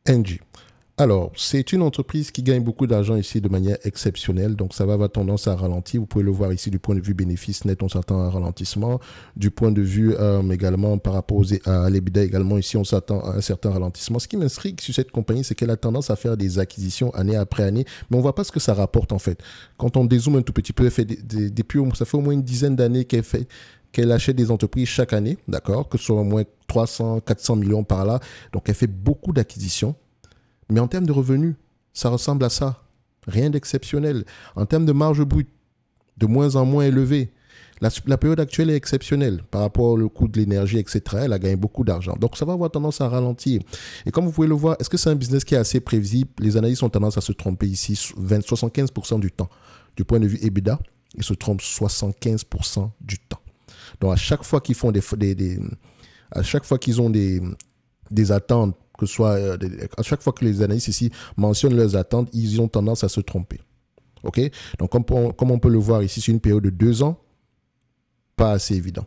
Engie. Alors, c'est une entreprise qui gagne beaucoup d'argent ici de manière exceptionnelle, donc ça va avoir tendance à ralentir. Vous pouvez le voir ici du point de vue bénéfice net, on s'attend à un ralentissement. Du point de vue également par rapport à l'EBITDA également, ici on s'attend à un certain ralentissement. Ce qui m'intrigue sur cette compagnie, c'est qu'elle a tendance à faire des acquisitions année après année, mais on ne voit pas ce que ça rapporte en fait. Quand on dézoome un tout petit peu, ça fait au moins une dizaine d'années qu'elle achète des entreprises chaque année, d'accord, que ce soit au moins 300, 400 millions par là. Donc elle fait beaucoup d'acquisitions. Mais en termes de revenus, ça ressemble à ça. Rien d'exceptionnel. En termes de marge brute, de moins en moins élevée. La période actuelle est exceptionnelle par rapport au coût de l'énergie, etc. Elle a gagné beaucoup d'argent. Donc, ça va avoir tendance à ralentir. Et comme vous pouvez le voir, est-ce que c'est un business qui est assez prévisible? Les analystes ont tendance à se tromper ici 75% du temps. Du point de vue EBITDA, ils se trompent 75% du temps. Donc, à chaque fois qu'ils font à chaque fois qu'ils ont des attentes, que ce soit à chaque fois que les analystes ici mentionnent leurs attentes, ils ont tendance à se tromper. OK? Donc, comme on peut le voir ici, sur une période de 2 ans, pas assez évident.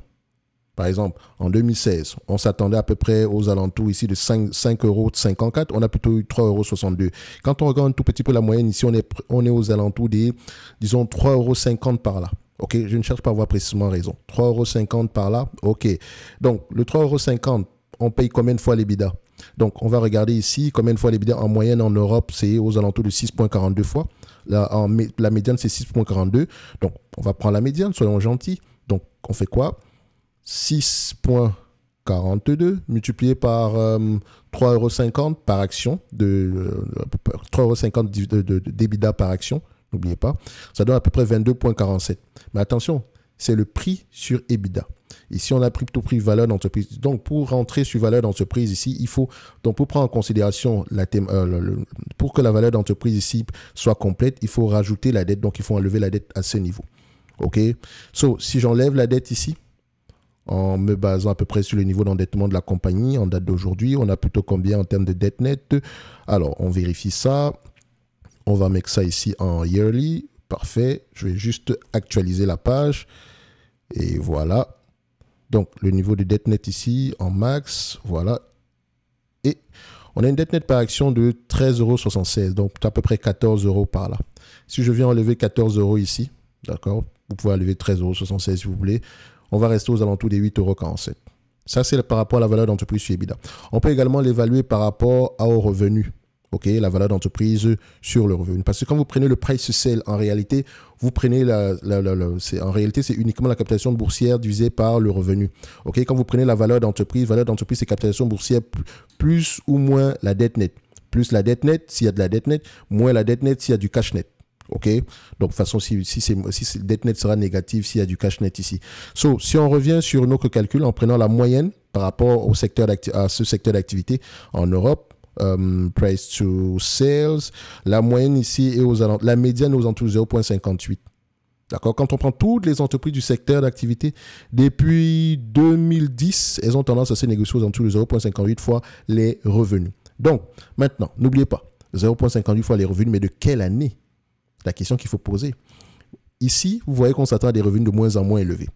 Par exemple, en 2016, on s'attendait à peu près aux alentours ici de 5,54 euros. On a plutôt eu 3,62 euros. Quand on regarde un tout petit peu la moyenne, ici, on est aux alentours des, disons, 3,50 euros par là. OK, je ne cherche pas à avoir précisément raison. 3,50 euros par là. OK. Donc, le 3,50 €, on paye combien de fois l'EBITDA? Donc, on va regarder ici combien de fois l'EBITDA en moyenne en Europe, c'est aux alentours de 6,42 fois. La médiane, c'est 6,42. Donc, on va prendre la médiane, soyons gentils. Donc, on fait quoi? 6,42 multiplié par 3,50 € par action, 3,50 € d'EBITDA par action, n'oubliez pas, ça donne à peu près 22,47. Mais attention, c'est le prix sur EBITDA. Ici, on a plutôt pris valeur d'entreprise. Donc, pour rentrer sur valeur d'entreprise ici, il faut, donc pour prendre en considération, pour que la valeur d'entreprise ici soit complète, il faut rajouter la dette. Donc, il faut enlever la dette à ce niveau. OK? Si j'enlève la dette ici, en me basant à peu près sur le niveau d'endettement de la compagnie en date d'aujourd'hui, on a plutôt combien en termes de dette nette? Alors, on vérifie ça. On va mettre ça ici en yearly. Parfait. Je vais juste actualiser la page. Et voilà. Donc, le niveau de dette nette ici en max. Voilà. Et on a une dette nette par action de 13,76 €. Donc, à peu près 14 € par là. Si je viens enlever 14 € ici, d'accord, vous pouvez enlever 13,76 € si vous voulez. On va rester aux alentours des 8,47 €. Ça, c'est par rapport à la valeur d'entreprise sur EBITDA. On peut également l'évaluer par rapport au revenu. OK, la valeur d'entreprise sur le revenu. Parce que quand vous prenez le price to sell, en réalité, vous prenez en réalité, c'est uniquement la capitalisation boursière divisée par le revenu. OK, quand vous prenez la valeur d'entreprise, c'est capitalisation boursière plus ou moins la dette nette. Plus la dette nette, s'il y a de la dette nette, moins la dette nette, s'il y a du cash net. OK? Donc, de toute façon, si dette nette sera négative, s'il y a du cash net ici. Si on revient sur notre calcul en prenant la moyenne par rapport à ce secteur d'activité en Europe, price to sales, la moyenne ici est la médiane est aux alentours de 0,58. D'accord? Quand on prend toutes les entreprises du secteur d'activité, depuis 2010, elles ont tendance à se négocier aux alentours de 0,58 fois les revenus. Donc, maintenant, n'oubliez pas, 0,58 fois les revenus, mais de quelle année? La question qu'il faut poser. Ici, vous voyez qu'on s'attend à des revenus de moins en moins élevés.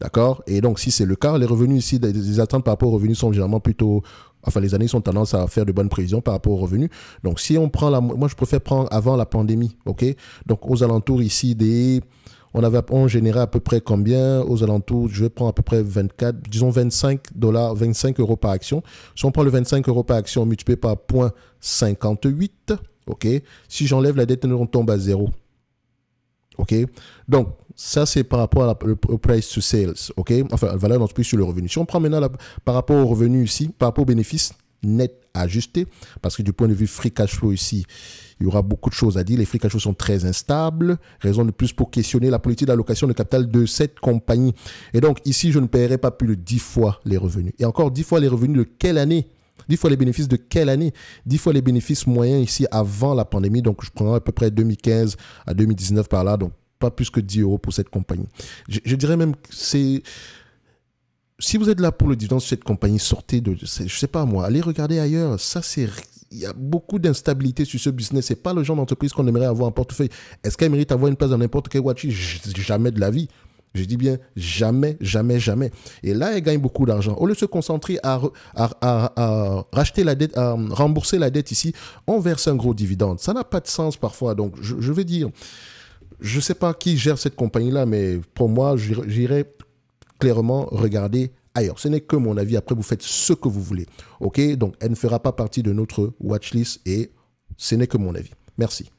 D'accord? Et donc, si c'est le cas, les revenus ici, les attentes par rapport aux revenus sont généralement plutôt... Enfin, les années sont tendance à faire de bonnes prévisions par rapport aux revenus. Donc, si on prend moi, je préfère prendre avant la pandémie. OK? Donc, aux alentours ici on générait à peu près combien? Aux alentours, je vais prendre à peu près 25 € par action. Si on prend le 25 € par action multiplié par 0,58, OK? Si j'enlève la dette, on tombe à 0. OK? Donc, ça, c'est par rapport au price to sales. OK? Enfin, la valeur d'entreprise sur le revenu. Si on prend maintenant par rapport au revenu ici, par rapport au bénéfice net ajusté, parce que du point de vue free cash flow ici, il y aura beaucoup de choses à dire. Les free cash flow sont très instables. Raison de plus pour questionner la politique d'allocation de capital de cette compagnie. Et donc, ici, je ne paierai pas plus de 10 fois les revenus. Et encore 10 fois les revenus de quelle année? 10 fois les bénéfices de quelle année? 10 fois les bénéfices moyens ici avant la pandémie. Donc, je prendrai à peu près 2015 à 2019 par là. Donc, pas plus que 10 € pour cette compagnie. Je dirais même que c'est... Si vous êtes là pour le dividende sur cette compagnie, sortez de... Je sais pas moi, allez regarder ailleurs. Ça, c'est... Il y a beaucoup d'instabilité sur ce business. C'est pas le genre d'entreprise qu'on aimerait avoir en portefeuille. Est-ce qu'elle mérite avoir une place dans n'importe quel watch? Jamais de la vie. Je dis bien jamais, jamais, jamais. Et là, elle gagne beaucoup d'argent. Au lieu de se concentrer à racheter la dette, à rembourser la dette ici, on verse un gros dividende. Ça n'a pas de sens parfois. Donc, je vais dire, je ne sais pas qui gère cette compagnie-là, mais pour moi, j'irais clairement regarder ailleurs. Ce n'est que mon avis. Après, vous faites ce que vous voulez. OK? Donc, elle ne fera pas partie de notre watchlist et ce n'est que mon avis. Merci.